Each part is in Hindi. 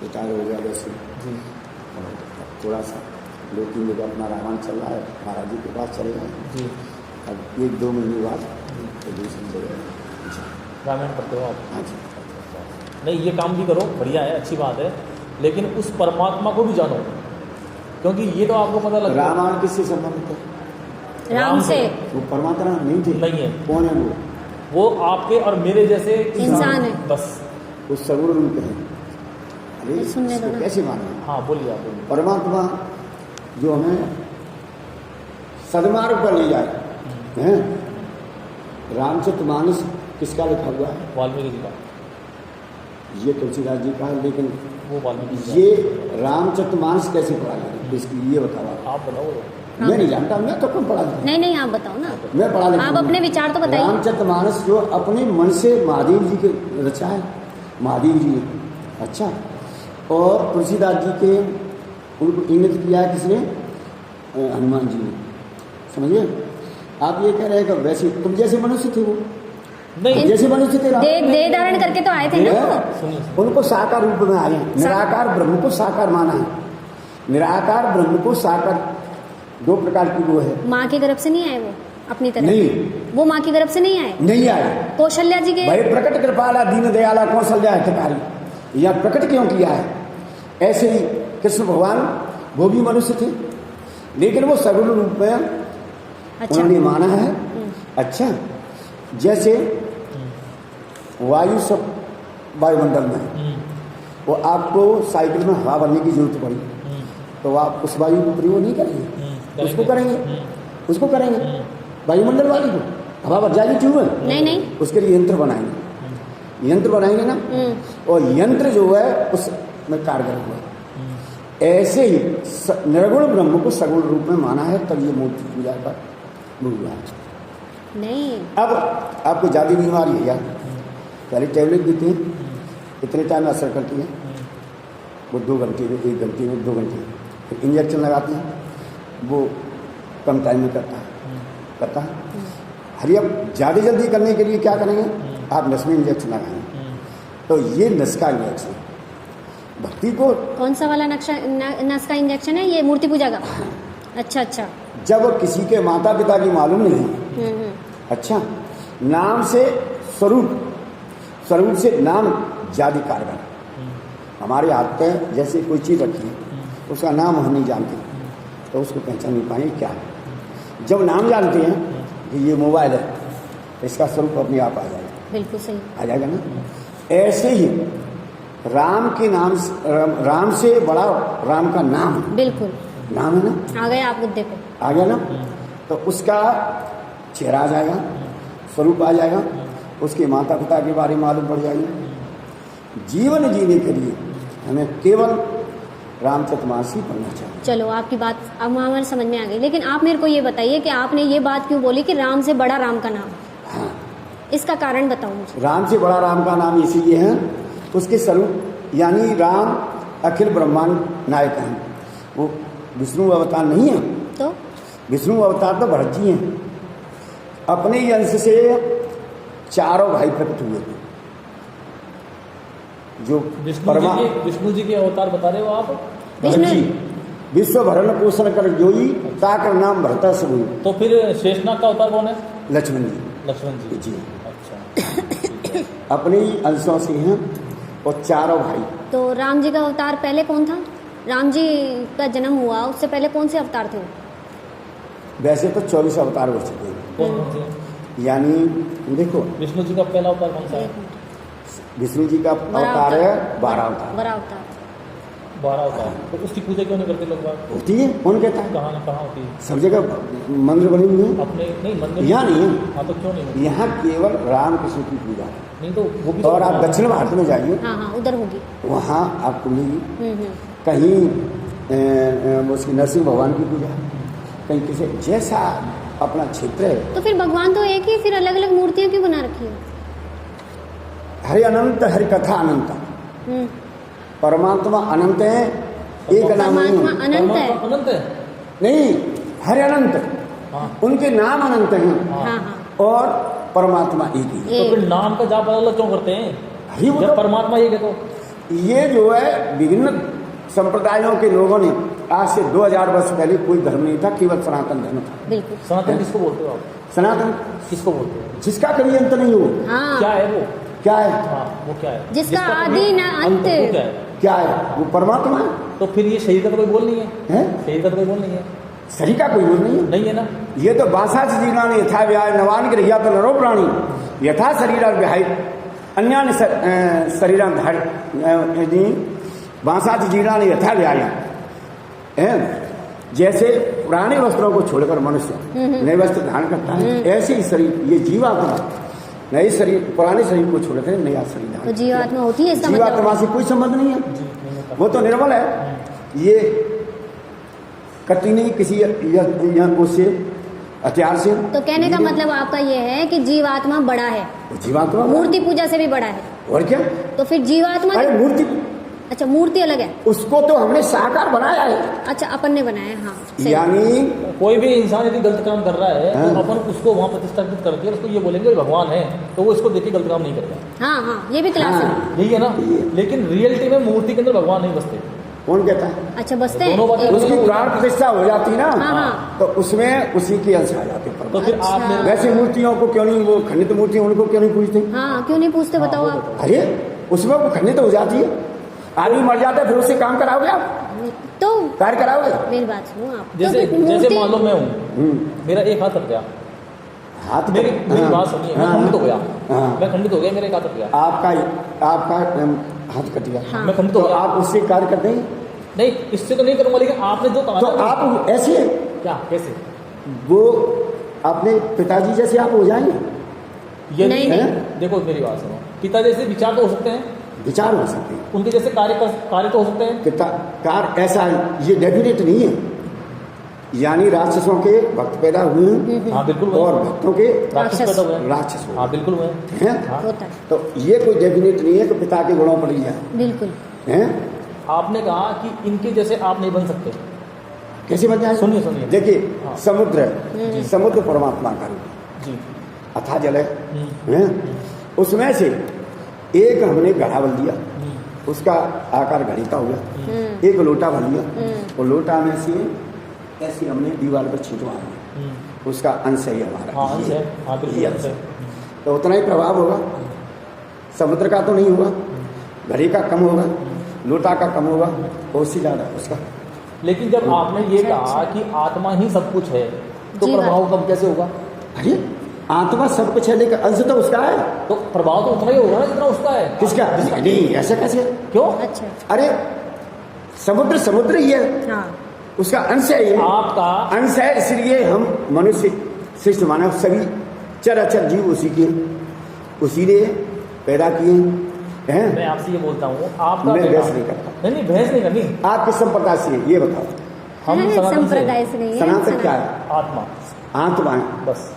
रिटायर हो गया वैसे जी। और अब थोड़ा सा 2-3 जगह अपना रामायण चल रहा है, महाराज जी के पास चल रहे हैं। जी। अब 1-2 महीने बाद तो दूसरी जगह जी। रामायण पढ़ते हो आप? हाँ जी। नहीं, ये काम भी करो, बढ़िया है, अच्छी बात है, लेकिन उस परमात्मा को भी जानो, क्योंकि ये तो आपको पता लग रामायण किससे संबंधित है? राम से। वो परमात्मा नहीं थे? नहीं है। कौन है वो आपके और मेरे जैसे इंसान है। बस। वो सगुण रूप है। अरे सुनने दो इसको ना। कैसे माने? हाँ बोलिए आप बोलिए। परमात्मा जो हमें सदमार्ग पर ले जाए हैं। रामचरितमानस किसका लिखा हुआ है? वाल्मीकि जी का। ये तुलसीदास जी का है, लेकिन वो वाल्मीकि जी का। ये रामचरितमानस कैसे पढ़ा जाए इसकी ये बताओ। आप बताओ। मैं नहीं जानता, मैं तो कौन पढ़ा लिखा? नहीं नहीं, आप बताओ ना, मैं पढ़ा लिखा आप हूं। अपने विचार तो बताइए। रामचरितमानस जो अपने मन से महादेव जी के रचा है, महादेव जी ने। अच्छा, और तुलसीदास जी के उनको इंगित किया है किसने? हनुमान जी ने। समझिए, आप ये कह रहे हैं कि वैसे तुम जैसे मनुष्य थे वो नहीं, जैसे मनुष्य थे देह धारण करके तो आए थे ना वो। सुनिए। उनको साकार रूप में आए। निराकार ब्रह्म को साकार माना है। निराकार ब्रह्म को साकार 2 प्रकार की वो है। माँ के गर्भ से नहीं आए वो अपनी तरह? नहीं, वो माँ के गर्भ से नहीं आए? नहीं आए। कौशल्या जी के? भाई प्रकट कृपाला दीन दयाला कौशल्या हितकारी, यह प्रकट क्यों किया है? ऐसे ही कृष्ण भगवान वो भी मनुष्य थे, लेकिन वो सगुण रूप में उन्होंने माना है। अच्छा, जैसे वायु सब वायुमंडल में है, वो आपको साइकिल में हवा भरने की जरूरत पड़ी तो आप उस वायु को प्रयोग नहीं करेंगे, उसको करेंगे, उसको करेंगे। वायुमंडल वाली को हवा भर जाएगी ट्यूब में? नहीं नहीं। उसके लिए यंत्र बनाएंगे, यंत्र बनाएंगे ना, और यंत्र जो है उसमें कारगर हुआ। ऐसे ही निर्गुण ब्रह्म को सगुण रूप में माना है, तब ये मूर्ति पूजा का मूल है। नहीं। अब आपको ज़्यादा बीमारी है यार, पहले टैबलेट देते हैं, इतने टाइम में असर करती है, वो 2 घंटे में, 1 घंटे में, 2 घंटे, फिर इंजेक्शन लगाते हैं, वो कम टाइम में करता है। हरी अब ज़्यादा जल्दी करने के लिए क्या करेंगे? आप नस में इंजेक्शन लगाएंगे, तो ये नस का इंजेक्शन भक्ति को। कौन सा वाला नस का इंजेक्शन है ये मूर्ति पूजा का? अच्छा अच्छा। जब किसी के माता पिता की मालूम नहीं है, अच्छा, नाम से स्वरूप, स्वरूप से नाम ज्यादा कारगर। हमारे हाथ पे जैसे कोई चीज रखी है, उसका नाम हम नहीं जानते, तो उसको पहचान नहीं पाएंगे क्या है। जब नाम जानते हैं कि ये मोबाइल है, तो इसका स्वरूप अपने आप आ जाएगा। बिल्कुल सही आ जाएगा ना। ऐसे ही राम के नाम, राम से बड़ा राम का नाम है। बिल्कुल नाम है ना, आ गए आप मुद्दे पे। आ गया ना, तो उसका चेहरा आ जाएगा, स्वरूप आ जाएगा, उसके माता पिता के बारे में मालूम पड़ जाएगी। जीवन जीने के लिए हमें केवल रामचरितमानस ही पढ़ना चाहिए। चलो आपकी बात अब हमारे समझ में आ गई, लेकिन आप मेरे को ये बताइए कि आपने ये बात क्यों बोली कि राम से बड़ा राम का नाम? हाँ, इसका कारण बताओ मुझे। राम से बड़ा राम का नाम इसीलिए है, उसके स्वरूप यानी राम अखिल ब्रह्मांड नायक हैं। वो विष्णु अवतार नहीं है, तो विष्णु अवतार तो भरत जी हैं। अपने ही अंश से 4 भाई प्रकट हुए थे, जो विष्णु जी के अवतार बता रहे हो आप? भरत जी विश्व भरण पोषण कर जोई, ताकर नाम भरता सब हुई। तो फिर शेषनाग का अवतार कौन है? लक्ष्मण जी। लक्ष्मण जी। जी, अच्छा। अपने ही अंशों से हैं और 4 भाई। तो राम जी का अवतार पहले कौन था? राम जी का जन्म हुआ उससे पहले कौन से अवतार थे? वैसे तो 24 अवतार हो चुके हैं। कौन से? यानी देखो, विष्णु जी का पहला अवतार कौन सा है? विष्णु जी का अवतार है 12 अवतार। 12 अवतार। 12 अवतार। तो उसकी पूजा क्यों नहीं करते लोग? होती है, कौन कहता है? कहाँ होती है? सब जगह मंदिर बने हुए हैं। अपने नहीं मंदिर यहाँ नहीं है। हाँ, तो क्यों नहीं होती? यहाँ केवल राम कृष्ण की पूजा है। नहीं तो वो भी और आप दक्षिण भारत में जाइए, हाँ हाँ उधर होगी। वहाँ आपको मिलेगी। कहीं उसकी नरसिंह भगवान की पूजा, कहीं किसी जैसा अपना क्षेत्र है। तो फिर भगवान तो एक ही, फिर अलग अलग मूर्तियां क्यों बना रखी है? हरि अनंत, हरि कथा अनंत। परमात्मा अनंत है, एक नाम नहीं परमात्मा है। अनंत है। अनंत है? नहीं, हरि अनंत, हाँ। उनके नाम अनंत हैं, हाँ हाँ। और परमात्मा एक ही है। तो फिर नाम का जाप अलग क्यों करते हैं? हरि वो जब तो परमात्मा एक है तो ये जो है विभिन्न संप्रदायों के लोगों ने आज से 2000 वर्ष पहले कोई धर्म नहीं था, केवल सनातन धर्म था। बिल्कुल। सनातन किसको बोलते हो आप? सनातन किसको बोलते हो? जिसका कभी अंत नहीं हो। हाँ, क्या है वो? क्या है? हाँ, वो क्या है? जिसका कभी आदि न अंत। वो क्या है? क्या है? वो परमात्मा है। तो फिर ये शरीर का तो कोई बोल नहीं है? हैं? शरीर का तो कोई बोल नहीं है? शरीर का कोई बोल नहीं है। नहीं है ना? ये तो बासाच जीर्णानि यथा व्याय नवान गृह्या तो नरो प्राणी यथा शरीर व्याय अन्यान्य शरीरां धारि बासाच जीर्णानि यथा व्याय है। जैसे पुराने वस्त्रों को छोड़कर मनुष्य नए वस्त्र धारण करता है, ऐसे ही शरीर ये जीवात्मा नए शरीर पुराने शरीर को छोड़कर नया शरीर धारण तो जीवात्मा होती है इसका जीवात्मा मतलब? से कोई संबंध नहीं है, वो तो निर्मल है। ये कटी नहीं किसी उससे हथियार से। तो कहने का मतलब आपका ये है कि जीवात्मा बड़ा है, जीवात्मा मूर्ति पूजा से भी बड़ा है। और क्या? तो फिर जीवात्मा अरे मूर्ति, अच्छा मूर्ति अलग है। उसको तो हमने साकार बनाया है। अच्छा अपन ने बनाया है, हाँ सही। यानी कोई भी इंसान यदि गलत काम कर रहा है हाँ। तो अपन उसको वहाँ प्रतिष्ठापित करके उसको ये बोलेंगे भगवान है, तो वो इसको देख के गलत काम नहीं करता। हाँ हाँ, ये भी क्लास है। हाँ। यही है ना? लेकिन रियलिटी में मूर्ति के अंदर भगवान नहीं बसते। कौन कहता है? अच्छा बसते हैं। दोनों बातें एक- उसकी प्राण प्रतिष्ठा हो जाती ना, हाँ, हाँ। तो उसमें उसी के अंश आ जाते हैं। तो फिर आप अच्छा। वैसे मूर्तियों को क्यों नहीं, वो खंडित मूर्ति उनको क्यों नहीं पूछते? हाँ क्यों नहीं पूछते बताओ वो आप? अरे उसमें वो खंडित हो जाती है, आदमी मर जाता है, फिर उससे काम कराओगे आप? तो कार्य कराओगे? मेरी बात सुनो आप। तो जैसे फिर जैसे मूर्ति- मान लो मैं हूँ, मेरा एक हाथ कट गया, हाथ मेरी मेरी हाँ, बात सुनिए, मैं हाँ, खंडित हो गया, हाँ। मैं खंडित हो गया, मेरा एक हाथ कट गया, आपका हाथ कट गया, हाँ। मैं खंडित तो हो गया। आप उससे कार्य करते हैं? नहीं, इससे तो नहीं करूंगा, लेकिन आपने जो कहा तो ना, आप ऐसे क्या कैसे? वो अपने पिताजी जैसे आप हो जाएंगे, यदि नहीं, नहीं। देखो मेरी बात सुनो, पिता जैसे विचार तो हो सकते हैं, विचार हो सकते हैं, उनके जैसे कार्य तो हो सकते हैं। कार ऐसा है, ये डेफिनेट नहीं है। यानी राक्षसों के भक्त पैदा हुए हैं हाँ बिल्कुल हुए और हैं। भक्तों के राक्षस पैदा हुए हैं। राक्षस हुए हाँ बिल्कुल हुए हैं। हैं। हाँ। होता है तो ये कोई डेफिनेट नहीं है कि पिता के गुणों पर ही जाए बिल्कुल। हैं। आपने कहा कि इनके जैसे आप नहीं बन सकते। कैसे बन जाए? सुनिए, सुनिए। देखिए हाँ। समुद्र है, समुद्र परमात्मा का रूप जी। अथा जल है, हैं? उसमें से एक हमने घड़ा बन लिया, उसका आकार घड़ी का हुआ, एक लोटा बन लिया, और लोटा में से ऐसे हमने दीवार पर छिटवा दिया, उसका अंश है हमारा। हाँ अंश है, हाँ बिल्कुल ये अंश है। तो उतना ही प्रभाव होगा, समुद्र का तो नहीं होगा, घड़ी का कम होगा, लोटा का कम होगा, बहुत सी ज़्यादा उसका। लेकिन जब आपने ये कहा कि आत्मा ही सब कुछ है, तो जी प्रभाव कम कैसे होगा? अरे आत्मा सब कुछ है, लेकिन अंश तो उसका है। तो प्रभाव तो उतना ही होगा ना जितना उसका है। किसका? नहीं, ऐसा कैसे? क्यों? अच्छा अरे समुद्र समुद्र ही है, हाँ उसका अंश है, ये आपका अंश है, इसलिए हम मनुष्य शिष्ट मानव सभी चराचर जीव उसी के, उसी ने पैदा किए हैं। मैं आपसे ये बोलता हूँ, आपका मैं बेटा- बहस नहीं करता। नहीं बहस नहीं करनी। आप किस संप्रदाय से हैं? ये बताओ। हम सनातन संप्रदाय से से नहीं है। सनातन क्या है? आत्मा आत्मा है, बस,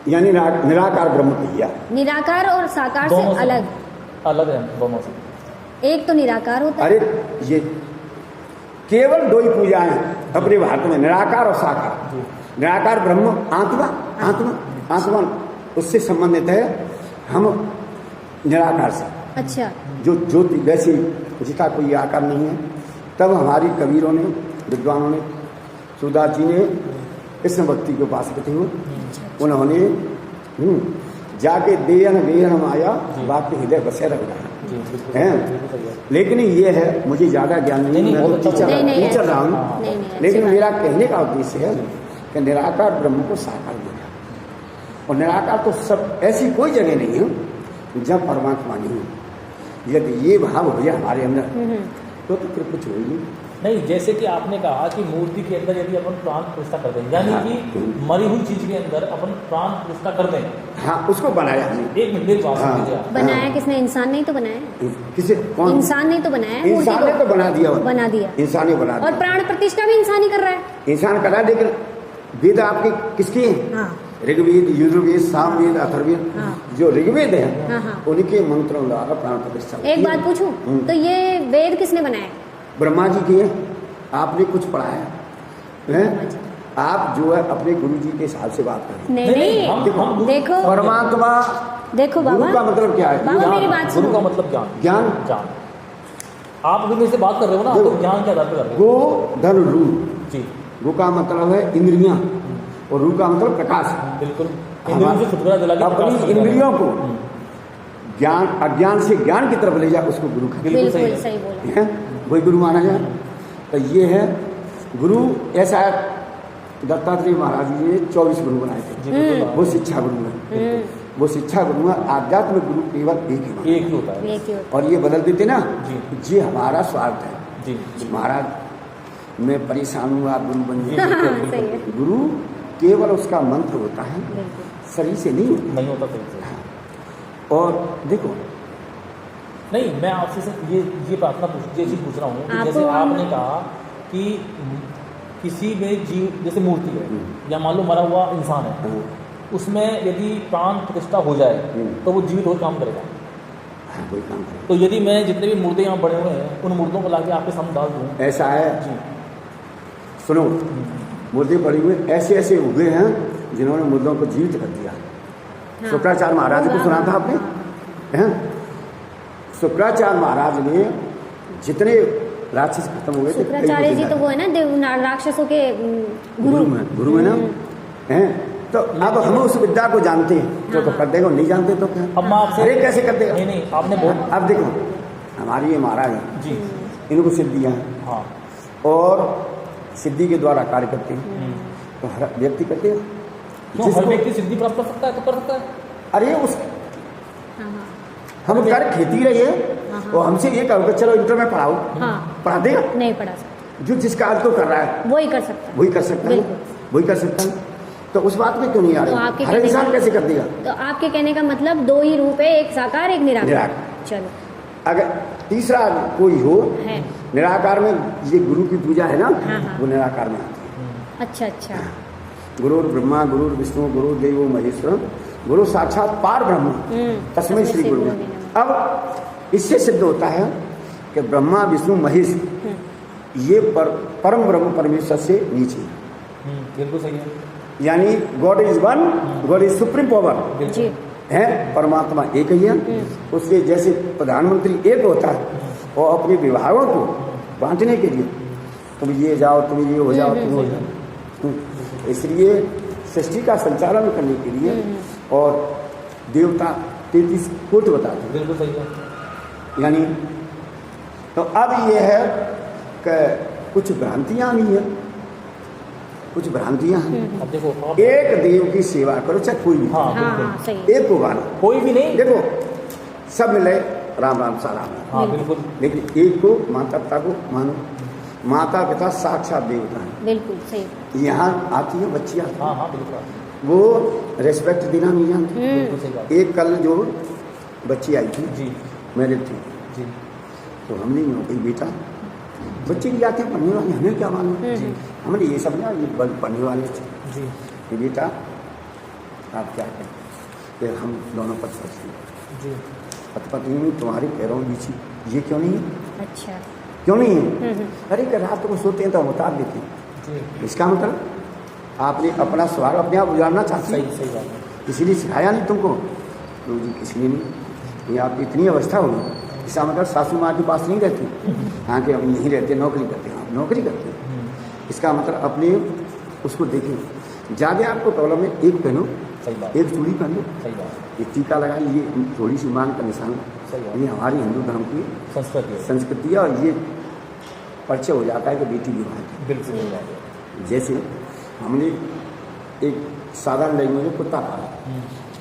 यानी निराकार ब्रह्म कहिया। निराकार और साकार से दोनों से अलग। अलग है दोनों से। एक तो निराकार होता है। अरे ये केवल दो ही पूजाएं अपने भारत में, निराकार और साकार। निराकार ब्रह्म आत्मा, आत्मा आत्मा उससे संबंधित है, हम निराकार से। अच्छा जो ज्योति वैसे जिसका कोई आकार नहीं है। तब हमारी कबीरों ने, विद्वानों ने, सूरदास जी ने कृष्ण भक्ति के उपासक थे, उन्होंने जाके देयन वेयन माया बाकी हृदय बसे रह जी बिल्कुल हैं। बिल्कुल सही है। लेकिन ये है, मुझे ज़्यादा ज्ञान नहीं, नहीं, मैं तो बहुत अच्छा टीचर नहीं, टीचर रहा हूँ, नहीं नहीं लेकिन अच्छी मेरा कहने का उद्देश्य है कि निराकार ब्रह्म को साकार देना। और निराकार तो सब ऐसी कोई जगह नहीं है जब परमात्मा नहीं है। यदि ये भाव हो जाए हमारे अंदर तो फिर कुछ हो ही नहीं। नहीं, जैसे कि आपने कहा कि मूर्ति के अंदर यदि अपन प्राण प्रतिष्ठा कर दें, यानी कि मरी हुई चीज के अंदर अपन प्राण प्रतिष्ठा कर दें। हाँ, उसको बनाया हमने। एक मिनट मेरी बात हाँ। सुन लीजिए आप। बनाया किसने? इंसान नहीं तो बनाया। किसे? कौन? इंसान नहीं तो बनाया है मूर्ति इंसान ने तो को। बना दिया, बना दिया। इंसान ने बना और दिया, प्राण प्रतिष्ठा भी इंसान ही कर रहा है। इंसान करा। लेकिन वेद आपके किसके हैं? हाँ ऋग्वेद, यजुर्वेद, सामवेद, अथर्ववेद। हाँ। जो ऋग्वेद है हाँ, हाँ। उनके मंत्रों द्वारा प्राण प्रतिष्ठा होती एक है। बात पूछूं, तो ये वेद किसने बनाया? ब्रह्मा जी के हैं। आपने कुछ पढ़ाया है? आप जो है अपने गुरु जी के हिसाब से बात करें। नहीं नहीं, हम देखो परमात्मा देखो गुरु बाबा, का मतलब क्या है? बाबा मेरी बात गुरु सुनो। का मतलब ज्ञान। ज्ञान। ज्ञान आप अभी मेरे से बात कर रहे हो ना, तो ज्ञान के आधार पर कर रहे हो। गो धन रू, जी गो का मतलब है इंद्रियां और रू का मतलब प्रकाश। बिल्कुल, इंद्रियों से छुटकारा दिला के प्रकाश अपनी दिला के। इंद्रियों को ज्ञान, अज्ञान से ज्ञान की तरफ ले जा, उसको गुरु कहते बिल्कुल सही बिल्कुल है। सही बोला। हैं, वही गुरु माना जाए। तो ये है गुरु। ऐसा दत्तात्रेय महाराज जी ने 24 गुरु बनाए थे, जी बिल्कुल। वो शिक्षा गुरु है, वो शिक्षा गुरु है। आध्यात्म गुरु केवल एक ही है। एक ही होता है। एक ही होता और ये बदल देते ना, जी। ये हमारा स्वार्थ है। जी जी महाराज मैं परेशान हूँ, आप गुरु बन है। जाए। हाँ, सही है, गुरु केवल उसका मंत्र होता है, बिल्कुल। शरीर से नहीं होता। नहीं होता सही से। और देखो, नहीं, मैं आपसे सिर्फ ये प्रार्थना ये चीज़ पूछ रहा हूँ कि आपको जैसे हम- आपने कहा कि किसी में जीव जैसे मूर्ति है या मान लो मरा हुआ इंसान है, हाँ, उसमें यदि प्राण प्रतिष्ठा हो जाए तो वो जीवित होकर काम करेगा। हाँ, कोई काम करे। तो यदि मैं जितने भी मुर्दे यहाँ बने हुए हैं उन मुर्दों को लाके आपके सामने डाल दूँ, ऐसा है, जी सुनो, मुर्दे पड़े हुए ऐसे ऐसे उगे हैं जिन्होंने मुर्दों को जीवित कर दिया। हाँ। शुक्राचार्य महाराज को सुना था आपने, हैं? शुक्राचार्य महाराज ने जितने राक्षस खत्म हो गए थे, कई शुक्राचार्य जी जिंदा तो वो है ना राक्षसों के गुरु है ना, हैं? तो अब हम उस विद्या को जानते हैं तो कर देगा, नहीं जानते तो क्या? अब मैं आपसे अरे कैसे कर देगा? नहीं आपने बहुत अब देखो, हमारी ये महाराज है, जी इनको सिद्धियाँ हैं हाँ और सिद्धि के द्वारा कार्य करते हैं, तो हर व्यक्ति करते हैं। क्यों हर जिसको- व्यक्ति सिद्धि प्राप्त कर सकता है तो कर सकता है। अरे उस हाँ हाँ हम कर खेती रही है और हमसे ये कहोगे चलो इंटर में पढ़ाओ, हाँ, पढ़ा देगा? नहीं पढ़ा सकता, जो जिस कार्य को कर रहा है वो ही कर सकता। वही कर सकता है, बिल्कुल। वही कर सकता है। तो उस बात में क्यों नहीं आ तो रही? आपके हर कहने इंसान का- कैसे कर देगा? तो आपके कहने का मतलब दो ही रूप है, एक साकार एक निराकार। निराकार। चलो अगर तीसरा कोई हो, है। निराकार में ये गुरु की पूजा है ना, हाँ। वो निराकार में आती है। अच्छा अच्छा, गुरु ब्रह्मा, गुरु विष्णु, गुरु देवो महेश्वर, गुरु साक्षात पार ब्रह्म, तस्मै श्री गुरु। अब इससे सिद्ध होता है कि ब्रह्मा विष्णु महेश ये परम ब्रह्म परमेश्वर से नीचे, बिल्कुल सही है। यानी God is one, God is supreme power जी है, परमात्मा एक ही है। उसके जैसे प्रधानमंत्री एक होता है और अपने विभागों को बांटने के लिए तुम ये जाओ, तुम ये हो जाओ, तुम हो जाओ, इसलिए सृष्टि का संचालन करने के लिए और देवता 33 कोट बताते हैं, बिल्कुल सही है। यानी तो अब ये है कि कुछ भ्रांतियां भी हैं, कुछ भ्रांतियां हैं। अब देखो आप एक देव की सेवा करो, चाहे कोई भी, हाँ हाँ बिल्कुल हाँ सही है। एक को मानो। कोई भी नहीं। देखो सब मिले राम राम सा राम राम, हाँ बिल्कुल लेकिन एक को माता पिता को मानो। माता पिता साक्षात देवता हैं। बिल्कुल सही। यहाँ आती है बच्चियाँ, हाँ हाँ बिल्कुल वो रेस्पेक्ट देना नहीं जानती। बिल्कुल सही बात। एक कल जो बच्ची आई थी, जी मेरे थी, जी तो हमने कही बेटा बच्चे भी आते हैं पढ़ने वाले, हमें क्या मालूम, जी हमने ये समझा ये पढ़ने वाले थे। जी कि बेटा आप क्या करें, फिर हम दोनों पति पत्नी, जी पत्नी तुम्हारे पैरों में बीची, ये क्यों नहीं है, अच्छा क्यों नहीं है? अरे कि रात को सोते हैं तो हम उतार देते हैं। जी इसका मतलब आपने अपना स्वभाव अपने आप उजाड़ना चाहते सही हैं, सही बात है। इसीलिए सिखाया नहीं तुमको, तो जी इसलिए नहीं। ये आपकी इतनी अवस्था होगी, इसका मतलब सासू माँ के पास नहीं रहती, हाँ कि अब नहीं रहते, नौकरी करते हैं, आप नौकरी करते हैं, इसका मतलब अपने उसको देखें। ज़्यादा आपको प्रॉब्लम है, एक पहनो, सही बात एक चूड़ी पहन लो, सही बात एक टीका लगाए, ये थोड़ी सी मान का निशान है। सही बात ये हमारी हिंदू धर्म की संस्कृति है। संस्कृति है और ये परिचय हो जाता है कि बेटी विवाह है। बिल्कुल सही बात है। जैसे हमने एक साधारण लैंग्वेज में कुत्ता पाला,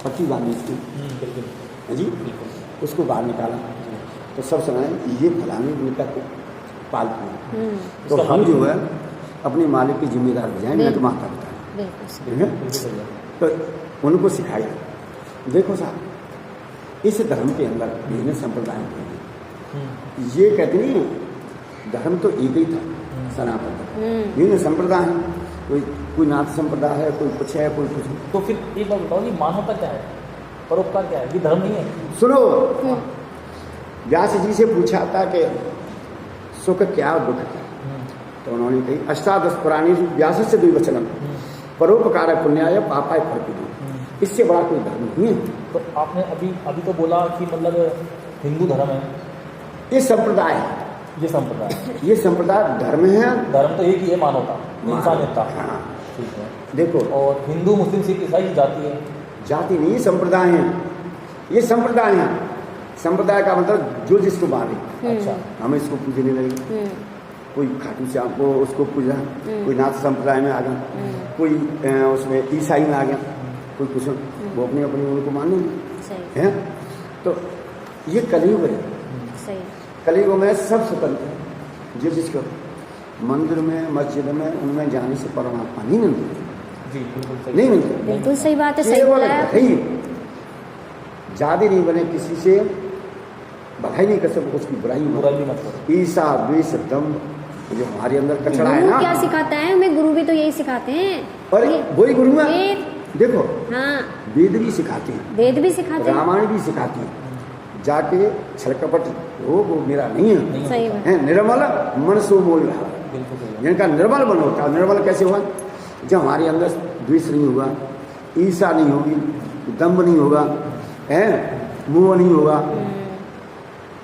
पट्टी बांधी थी, बिल्कुल है जी, बिल्कुल उसको बाहर निकाला तो सब सुनाए ये फलाने उनका पालतू है। तो उसका हम मालिक जो है अपने मालिक के जिम्मेदार हो जाए, नहीं तो माता पिता बिल्कुल सही। है। बिल्कुल सही है। तो उनको सिखाया। देखो साहब, इस धर्म के अंदर विभिन्न संप्रदाय हैं। ये कहते नहीं धर्म तो एक ही था, सनातन धर्म। विभिन्न संप्रदाय हैं, कोई नाथ संप्रदाय है, कोई कुछ है, कोई कुछ है। तो फिर एक बात बताओ, ये मानवता क्या है, परोपकार क्या है, ये धर्म नहीं है। सुनो, व्यास जी से पूछा था कि सुख क्या और दुख क्या, तो उन्होंने कही अष्टादश पुराणी व्यास से द्विवचनम परोपकार पुण्याय पापाय फर्पिदो, इससे बड़ा कोई धर्म नहीं है। तो आपने अभी तो बोला कि मतलब हिंदू धर्म है, ये संप्रदाय है, ये संप्रदाय, ये संप्रदाय धर्म है। धर्म तो एक ही है, मानवता, इंसानियता। हाँ। ठीक है। देखो, और हिंदू, मुस्लिम, सिख, ईसाई की जाति है। जाति नहीं, संप्रदाय है। ये संप्रदाय है। संप्रदाय का मतलब जो जिसको माने। अच्छा। हम इसको पूजने लगे, कोई खाटू श्याम को उसको पूजा, कोई नाथ संप्रदाय में आ गया, कोई उसमें ईसाई में आ गया, कोई कुछ, वो अपने अपने उनको मान लेंगे, है। तो ये कलयुग है। सही। कलयुग में सब स्वतंत्र है। जो जिसको मंदिर में, मस्जिद में, उनमें जाने से परमात्मा नहीं मिलती। जी, बिल्कुल सही। नहीं मिलती। बिल्कुल सही बात है, सही केवल बोला है। ही ज्यादा नहीं बने, किसी से भलाई नहीं कर सकते, उसकी बुराई मत करो। ईसा, द्वेष, दम्भ, जो हमारे अंदर कचरा है गुरु ना। क्या सिखाता है हमें? गुरु भी तो यही सिखाते हैं। और वही गुरु है। देखो, हाँ, वेद भी सिखाते हैं, वेद भी सिखाते हैं। रामायण भी सिखाती है। जाके छलकपट वो मेरा नहीं है। सही बात है निर्मल मन सो मोह भाव। बिल्कुल सही। जिनका निर्मल मन होता है, निर्मल कैसे हुआ? जब हमारे अंदर द्वेष नहीं होगा, ईर्ष्या नहीं होगी, दम्भ नहीं होगा, है मोह नहीं होगा,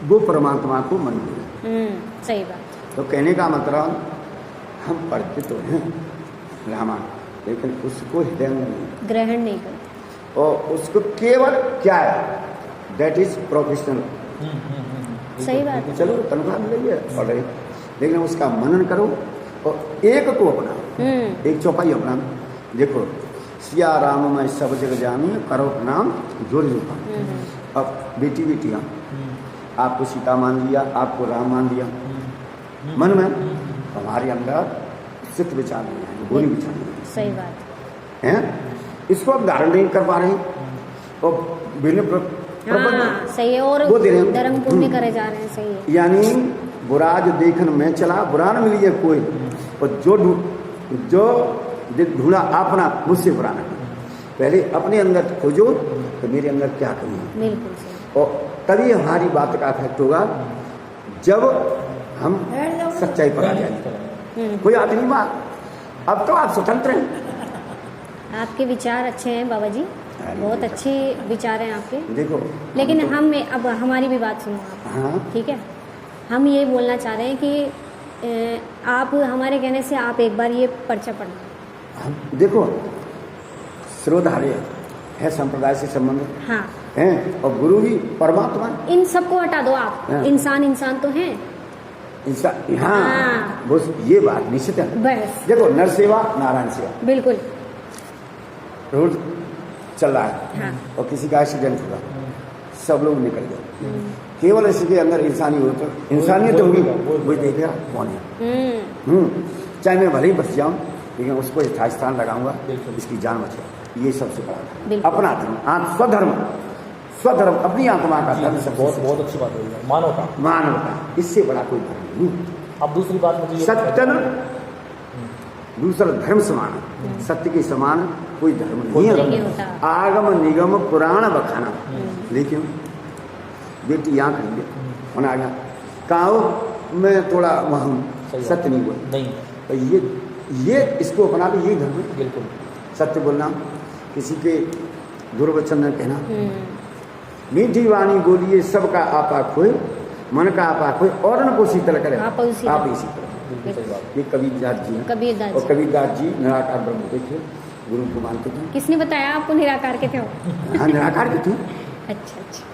वो परमात्मा को मन होगा। सही बात। तो कहने का मतलब, हम पढ़ते तो हैं रामायण, लेकिन उसको हृदय में नहीं, ग्रहण नहीं करते। और उसको केवल क्या है, दैट इज प्रोफेशनल। सही बात है। चलो तनख्वाह मिलेगी पढ़ रहे, लेकिन उसका मनन करो और एक को अपना, एक चौपाई अपना। देखो, सिया राम मैं सब जग जानी, करो नाम जोड़ जोड़ा। अब बेटी बेटियाँ, आपको सीता मान लिया, आपको राम मान लिया, मन में हमारे अंदर चित्त विचार नहीं है, बुरी विचार नहीं है। सही बात हैं, इसको अब धारण नहीं कर पा रहे हैं, और भिन्न हाँ, सही है। और वो दे रहे हैं। धर्म पुण्य करे जा रहे हैं। सही है। यानी बुरा जो देखन में चला, बुरा न मिली है कोई, और जो ढूंढा अपना, मुझसे बुरा न। पहले अपने अंदर खोजो तो मेरे अंदर क्या कमी है। बिल्कुल सही। और तभी हमारी बात का इफेक्ट होगा, जब हम सच्चाई पर आ जाएंगे। कोई आदमी बात, अब तो आप स्वतंत्र हैं। आपके विचार अच्छे हैं बाबा जी, बहुत अच्छे विचार हैं आपके। देखो, लेकिन हम अब हमारी भी बात सुनो आप। हाँ, ठीक है, हम ये बोलना चाह रहे हैं कि आप हमारे कहने से आप एक बार ये पर्चा पढ़ना। हम देखो, श्रोधार्य है संप्रदाय से संबंधित, हाँ, हैं, और गुरु भी परमात्मा। इन सबको हटा दो आप। हाँ। इंसान तो हैं। हाँ, हाँ। वो ये बात निश्चित है। बस, देखो, नर सेवा नारायण सेवा बिल्कुल। रोज चल रहा है, हाँ। और किसी का एक्सीडेंट हुआ, सब लोग निकल गए, केवल इसके अंदर इंसानी हो तो इंसानियत होगी, वही देखेगा कौन है। चाहे मैं भले ही बच जाऊं, लेकिन उसको यथास्थान लगाऊंगा, इसकी जान बचे। ये सबसे बड़ा धर्म, अपना धर्म, स्वधर्म, अपनी आत्मा का धर्म। बहुत अच्छी बात है, मानवता, इससे बड़ा कोई धर्म नहीं। अब दूसरी बात मुझे सत्य न दूसरा धर्म समान, सत्य के समान कोई धर्म नहीं है। आगम निगम पुराण बखाना, लेकिन बेटी यहाँ खड़ी है, होना आ गया कहा मैं थोड़ा वहाँ सत्य नहीं बोल नहीं, तो ये इसको अपना भी यही धर्म है। बिल्कुल सत्य बोलना, किसी के दुर्वचन न कहना, मीठी वाणी बोलिए सबका आपा खोए, मन का आपा खोए, और न को शीतल करे आप ही शीतल। ये कबीरदास जी हैं। कबीरदास और कबीरदास जी निराकार ब्रह्म थे, गुरु को मानते थे। किसने बताया आपको निराकार के थे? हाँ, निराकार के थे। अच्छा,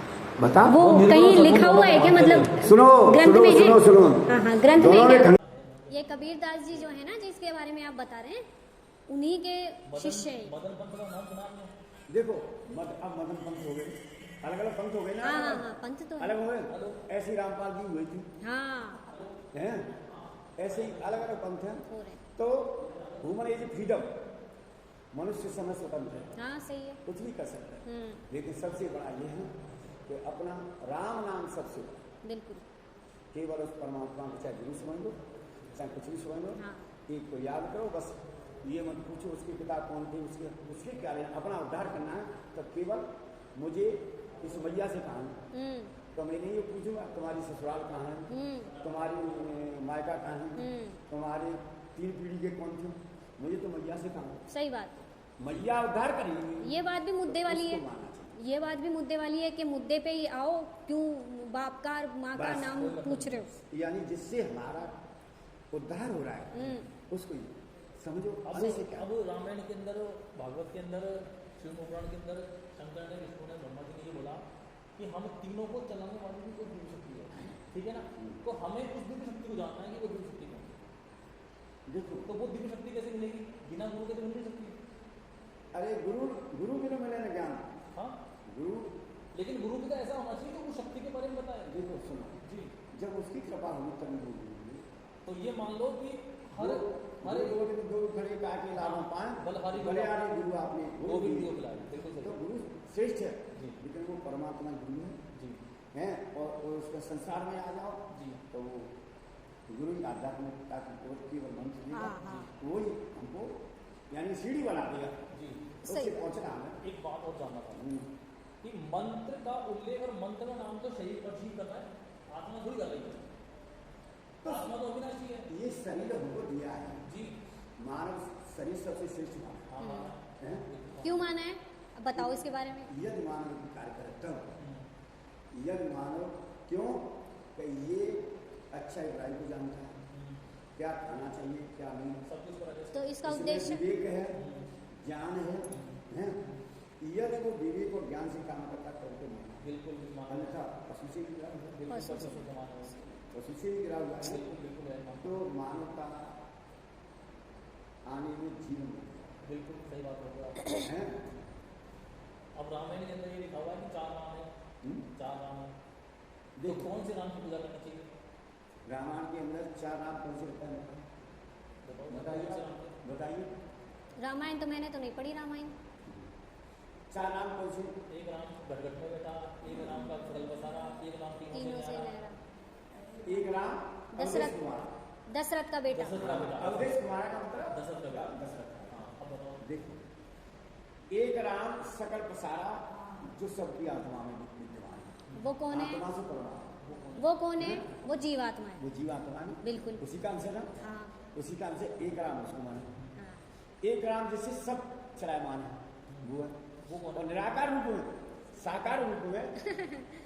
बता, वो कहीं लिखा हुआ है क्या? मतलब सुनो ग्रंथ में है? सुनो। हाँ, ग्रंथ में दोनों है। ने ये कबीरदास जी जो है ना, जिसके बारे में आप बता रहे हैं, उन्हीं के शिष्य हैं। देखो, अब मदन पंथ हो गए, अलग अलग पंथ हो गए ना। हाँ, पंथ तो है। अलग हो गए, ऐसी रामपाल जी हुई थी, हाँ, हैं, ऐसे ही अलग अलग पंथ हैं। हो रहे। तो ह्यूमन इज फ्रीडम, मनुष्य समय स्वतंत्र है, हाँ, सही है। कुछ भी कर सकता है, लेकिन सबसे बड़ा ये है कि अपना राम नाम सबसे बड़ा। बिल्कुल, केवल उस परमात्मा को चाहे गुरु समझ लो, चाहे कुछ भी समझ लो, हाँ। एक को याद करो, बस ये मत पूछो उसके पिता कौन थे, उसके क्या लेना, अपना उद्धार करना है। तो केवल मुझे इस मैया से कहा, तो मैं नहीं ये पूछूंगा तुम्हारी ससुराल कहाँ है, तुम्हारी मायका कहाँ है, तुम्हारे 3 पीढ़ी के कौन थे, मुझे तो मैया से कहा। सही बात। मैया उद्धार करेंगी, ये बात भी मुद्दे वाली है। ये बात भी मुद्दे वाली है कि मुद्दे पे ही आओ, क्यों बाप का और माँ का बस, नाम कोई मतलब पूछ रहे हो। यानी जिससे हमारा उद्धार हो रहा है उसको समझो। अब अभी से क्या अब रामायण के अंदर, भागवत के अंदर, शिव पुराण के अंदर शंकर ने, विष्णु ने, ब्रह्मा जी ने ये बोला कि हम तीनों को चलाने वाली भी कोई दिव्य शक्ति है, ठीक है ना। तो हमें उस दिव्य शक्ति को जानना है कि वो दिव्य शक्ति कौन है। देखो, तो वो दिव्य शक्ति कैसे मिलेगी? बिना गुरु के तो मिल नहीं सकती। अरे गुरु बिना मिले ना ज्ञान। हाँ, गुरु, लेकिन गुरु भी तो ऐसा होना चाहिए कि वो शक्ति के बारे में बताए। देखो सुनो जी, जब उसकी कृपा होगी तभी वो गुरु होगी। तो ये मान लो कि हर दो खड़े काके लाभ पाए बलिहारी बलिहारी गुरु आपने गोविंद दियो खिलाड़ी, बिल्कुल तो सही। गुरु श्रेष्ठ है, जी। लेकिन वो परमात्मा गुरु है जी हैं। और उसके संसार में आ जाओ जी, तो वो गुरु ही आध्यात्मिकता की ओर केवल मंत्र देगा, हाँ। वो ही हमको यानी सीढ़ी बना देगा, जी। उससे सही। पहुंचना है। एक बात और जानना था कि मंत्र का उल्लेख और मंत्र का नाम तो शरीर पर जीव कर रहा है, आत्मा थोड़ी कर रही है। तो आत्मा तो अविनाशी है। ये शरीर हमको दिया है, जी, मानव शरीर सबसे श्रेष्ठ माना हाँ हाँ है। क्यों माना है, अब बताओ इसके बारे में। यदि मानव कार्य करता हूँ, यदि मानव क्यों कि ये अच्छा इब्राहिम को जानता है, क्या खाना चाहिए क्या नहीं, सब कुछ करा तो इसका इसमें उद्देश्य विवेक है, ज्ञान है। यदि वो विवेक और ज्ञान से काम करता करके माना, बिल्कुल माना, अन्यथा पशु से भी गिरा हुआ है, बिल्कुल पशु से। पशु समान है। पशु से भी गिरा हुआ है। बिल्कुल बिल्कुल है, तो मानवता आने में जीवन बिल्कुल सही बात हो गया। है। अब रामायण के अंदर ये लिखा हुआ है कि 4 राम है, 4 राम है। तो देखो कौन से राम की पूजा करनी चाहिए? रामायण के अंदर 4 नाम कौन से होता है बताओ, बताइए कौन से राम के? बताइए। रामायण तो मैंने तो नहीं पढ़ी रामायण। 4 नाम कौन से? एक राम घटघट में बैठा, एक राम का फल बसारा, एक राम तीनों से न्यारा। नहरा। एक राम दशरथ। अवधेश कुमार। दशरथ का बेटा। दशरथ का बेटा। अवधेश कुमार का मतलब दशरथ का बेटा। दशरथ। हाँ, अब बताओ। देखो, एक राम सकल पसारा जो सबकी आत्मा में विद्यमान है। वो कौन है? आत्मा से परमात्मा, वो कौन है? वो जीवात्मा है। वो जीवात्मा है, बिल्कुल। उसी काम से ना, हाँ उसी काम से एक राम उसको माने। हाँ। एक राम जिससे सब चलायमान है वो है। वो कौन और है? निराकार रूप में, साकार रूप में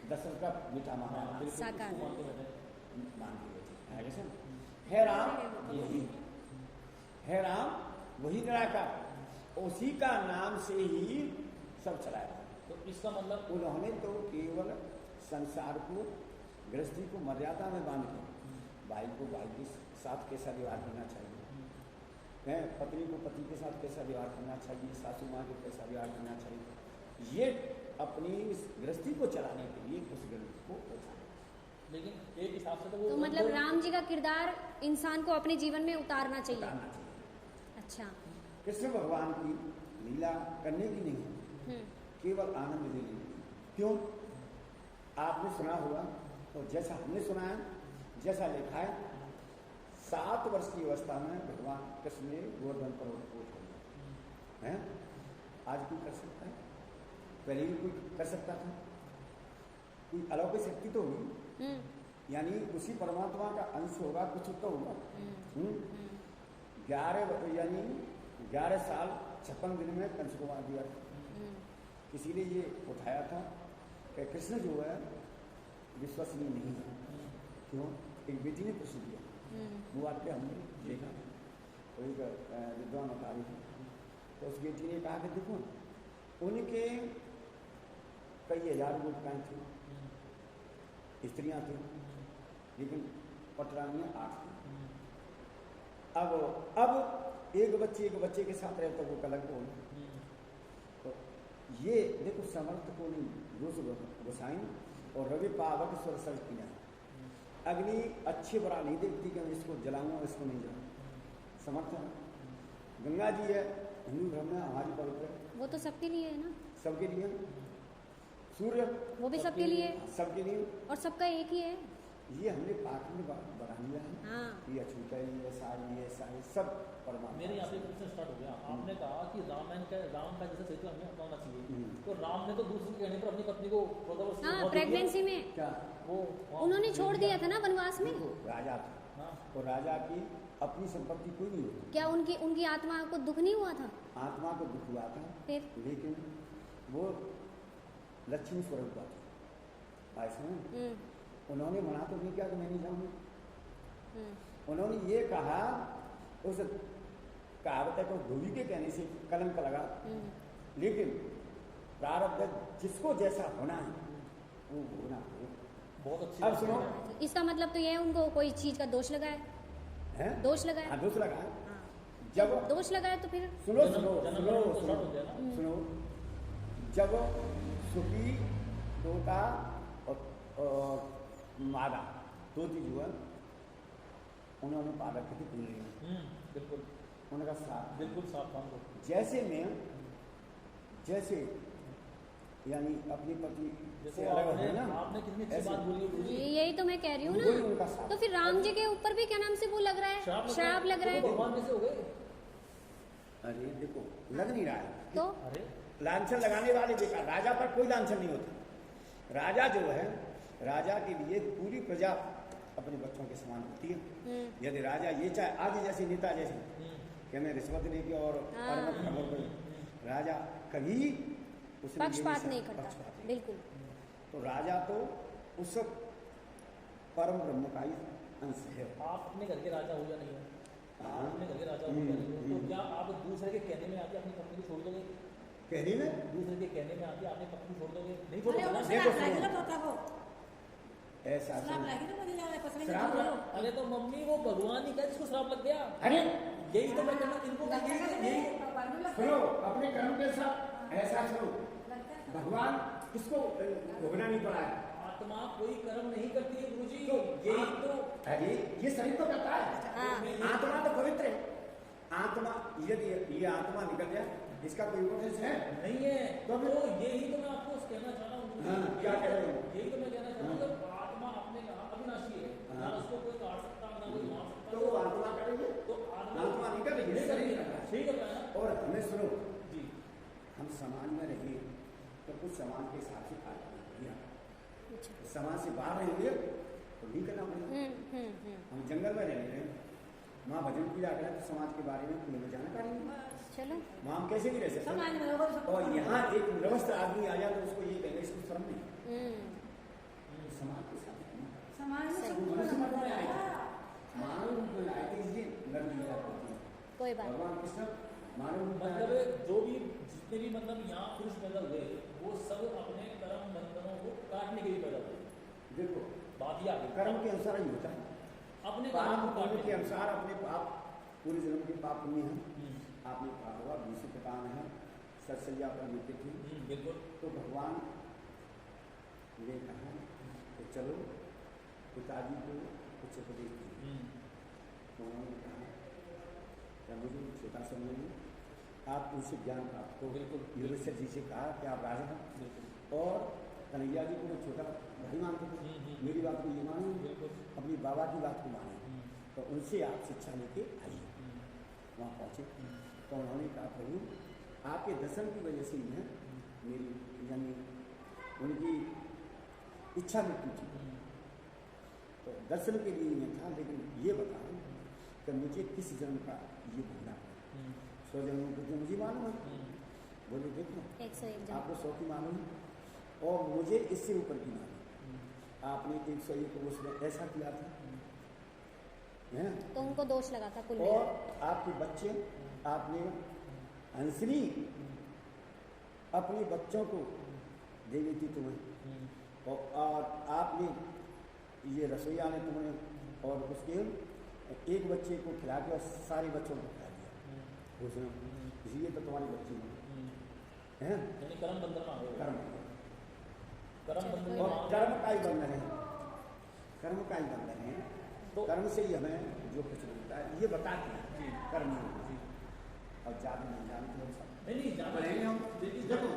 दशरथ का बेटा माना हाँ, बिल्कुल, साकार। उसको मानते रहते हैं। मान के बैठे है कैसे? है राम वही है, राम वही निराकार, उसी का नाम से ही सब चलाया। तो इसका मतलब उन्होंने तो केवल संसार को, गृहस्थी को मर्यादा में बांध के भाई को भाई के साथ कैसा व्यवहार करना चाहिए है, पत्नी को पति के साथ कैसा व्यवहार करना चाहिए, सासू माँ को कैसा व्यवहार करना चाहिए, ये अपनी इस गृहस्थी को चलाने के लिए उस ग्रंथ को उठाया। लेकिन एक हिसाब से तो वो तो मतलब राम जी का किरदार इंसान को अपने जीवन में उतारना चाहिए। उतारना चाहिए। अच्छा। कृष्ण भगवान की लीला करने की नहीं है, केवल आनंद देने की। क्यों? आपने सुना होगा और जैसा हमने सुना है, जैसा लिखा है, 7 वर्ष की अवस्था में भगवान कृष्ण ने गोवर्धन पर्वत को छोड़ा है। आज कोई कर सकता है? पहले भी कोई कर सकता था? कोई अलौकिक शक्ति तो होगी, यानी उसी परमात्मा का अंश होगा, कुछ तो होगा। 11 साल 56 दिन में कंस को मार दिया था। किसी ने ये उठाया था कि कृष्ण जो है विश्वसनीय नहीं है। क्यों? एक बेटी ने प्रश्न दिया, वो बात पे हमने देखा, तो एक विद्वान बता रही थी, तो उस बेटी ने कहा कि देखो उनके कई हजार गोपिकाएं थी, स्त्रियां थी, लेकिन पटरानियां 8 थी। अब एक बच्चे के साथ रहता वो कलंक हो। तो ये देखो समर्थ को नहीं, रोज गोसाई और रवि पावक स्वर सर किया। अग्नि अच्छे बुरा नहीं देखती कि मैं इसको जलाऊंगा, इसको नहीं जलाऊंगा। समर्थ है। गंगा जी है हिंदू धर्म में हमारी पवित्र, वो तो सबके लिए है ना। सबके लिए। सूर्य वो भी सबके लिए, सबके लिए। और सबका एक ही है। ये हमने पाठ में बना लिया है। हाँ। ये अछूता ही है, सारी है, सारी सब परमात्मा। मेरे यहाँ पे क्वेश्चन स्टार्ट हो गया। आपने कहा कि रामायण का राम का जैसा चरित्र हमें अपनाना चाहिए, तो राम ने तो दूसरे के कहने पर अपनी पत्नी को 14 वर्ष की हाँ, मौत दे दिया। प्रेगनेंसी में क्या वो उन्होंने छोड़ दिया था ना वनवास में। देखो, राजा था, हाँ, और राजा की अपनी संपत्ति कोई नहीं होती। क्या उनकी आत्मा को दुख नहीं हुआ था? आत्मा को दुख हुआ था, फिर लेकिन वो लक्ष्मी स्वरूप थी ऐसा हम्म, उन्होंने मना तो नहीं किया कि मैं नहीं जाऊंगी। हम्म, उन्होंने ये कहा, उस कहावत है को धोबी के कहने से कलंक लगा, हम्म। लेकिन प्रारब्ध जिसको जैसा होना है वो होना है। बहुत अच्छी अब बात सुनो, है। इसका मतलब तो ये है उनको कोई चीज का दोष लगा है। है दोष लगा है। हाँ, दोष लगा है। हाँ। जब दोष लगा है तो फिर सुनो जन्म- सुनो जन्म सुनो मरण तो सुनो सब हो गया ना। सुनो, जब सुपी तोता और मादा तोती जो है उन्होंने पालक की कुंडली में बिल्कुल उनका साथ बिल्कुल सावधान हो। जैसे में जैसे यानी अपनी पति जैसे से अलग है ना, आपने कितनी अच्छी ऐसे- बात बोली है गुरु जी। यही तो मैं कह रही हूँ वही उनका ना। साथ। तो फिर राम जी के ऊपर भी क्या नाम से वो लग रहा है, श्राप लग रहा तो है। भगवान कैसे हो गए? अरे देखो लग नहीं रहा है, तो अरे लांछन लगाने वाले बेकार, राजा पर कोई लांछन नहीं होता। राजा जो है, राजा के लिए पूरी प्रजा अपने बच्चों के समान होती है। यदि राजा ये चाहे, आज जैसे नेता जैसे कि मैं रिश्वत लेके और हाँ। परमत खबर पर, राजा कभी उसने ये पक्षपात नहीं पक्षपात करता, नहीं। बिल्कुल। तो राजा तो उस परम ब्रह्म का ही अंश है। आप अपने घर के राजा हो या नहीं हो, हाँ। आप अपने घर के राजा हो या नहीं हो, तो क्या आप दूसरे के कहने में आके अपनी पत्नी को छोड़ दोगे? कहने में दूसरे के कहने में आके आपने पत्नी छोड़ दोगे? नहीं छोड़ अरे दोगे वो ना? देखो, श्राप लागेला होता हो ऐसा श्राप सुनो। लागेला मध्ये जाऊन पसंत श्राप करू अरे तो मम्मी वो भगवान ही क्या जिसको श्राप लग गया? अरे यही तो मैं कहना इनको यही सुनो, अपने कर्म के साथ ऐसा सुनो, भगवान किसको भोगना नहीं पड़ा है। आत्मा कोई कर्म नहीं करती है गुरुजी। तो यही तो अरे ये शरीर तो करता है, हाँ। आत्मा तो पवित्र है। आत्मा यदि ये आत्मा निकल जाए, इसका कोई इम्पोर्टेंस है? नहीं है। तो तो यही तो मैं आपको कहना चाह रहा हूँ गुरुजी। हाँ, क्या कह रहे हो? यही तो मैं कहना चाह रहा हूँ, जब आत्मा अपने कहा अविनाशी है, ना उसको कोई काट सकता ना कोई मार सकता। तो वो आत्मा करेंगे, तो आत्मा निकल रही है, शरीर कर रहा है। ठीक है ना और हमें सुनो, जी। हम समाज में रहिए तो कुछ समाज के हिसाब से कार्य करना पड़ेगा। अच्छा। समाज से बाहर रहेंगे तो नहीं करना पड़ेगा। हम जंगल में रह रहे हैं, वहाँ भजन पूजा करें तो समाज के बारे में खुले में जानकारी नहीं, चलो। वहाँ हम कैसे नहीं रह सकते। समाज में लोगों को और यहाँ एक निरवस्थ आदमी आ जाए तो उसको ये कहेंगे इसको शर्म नहीं। हम्म, समाज के साथ रहना। समाज में सही। सब वो मनुष्य मत में आए थे, कुछ मानव रूप में आए थे, इसलिए लड़ लिया करती है। कोई बात नहीं। भगवान कृष्ण मानव रूप में आए थे। मतलब जो भी जितने भी मतलब यहाँ पुरुष पैदा हुए वो सब अपने कर्म बंधनों को काटने के लिए पैदा हुए। देखो बात ही आ गई। कर्म के अनुसार ही होता है, अपने पाप कर्म को पुण्य काटने के अनुसार अपने पाप, पूरे जन्म के पाप पुण्य हैं। हम्म, आपने कहा होगा विश्व पितान है, सत्सैया पर लेते थे, बिल्कुल। तो भगवान ने कहा कि चलो पिताजी को कुछ उपदेश दिए। तो उन्होंने कहा क्या मुझे छोटा समझ में आप उनसे ज्ञान प्राप्त हो। बिल्कुल। युधिष्ठिर जी से कहा कि आप राजा हैं, बिल्कुल और कन्हैया जी को मैं छोटा भाई मानते थे, मेरी बात को ये मानो, बिल्कुल। अपनी बाबा की बात को माने। तो उनसे आप शिक्षा लेके आइए। वहाँ पहुँचे तो उन्होंने कहा प्रभु आपके दर्शन की वजह से ही है मेरी यानी उनकी इच्छा मृत्यु थी, तो दर्शन के लिए मैं था, लेकिन ये बताओ कि मुझे किस जन्म का ये भोगना पड़ा। 100 जन्मों को तो मुझे मालूम है। बोले देखो 101 जन। आपको 100 की मालूम है और मुझे इससे ऊपर की मालूम। आपने 101 को उसमें ऐसा किया था, है ना? तो उनको दोष लगा था कुल और मिला। आपके बच्चे, आपने हंसनी अपने बच्चों को दे दी थी तुम्हें, और आपने ये रसोईया ने तुम्हें और उसके एक बच्चे को खिला के और सारे बच्चों को खिला दिया भोजन, इसलिए तो तुम्हारी बच्ची है यानी कर्म बंधन में आ गए। कर्म। कर्म बंधन में और आ गए। कर्म का ही बंधन है, कर्म का ही बंधन है। तो कर्म से ही हमें जो कुछ मिलता है ये बताते हैं कर्म ही होता है। और ज़्यादा नहीं जानते हो सब नहीं ज्यादा पढ़ेंगे हम। देखिए देखो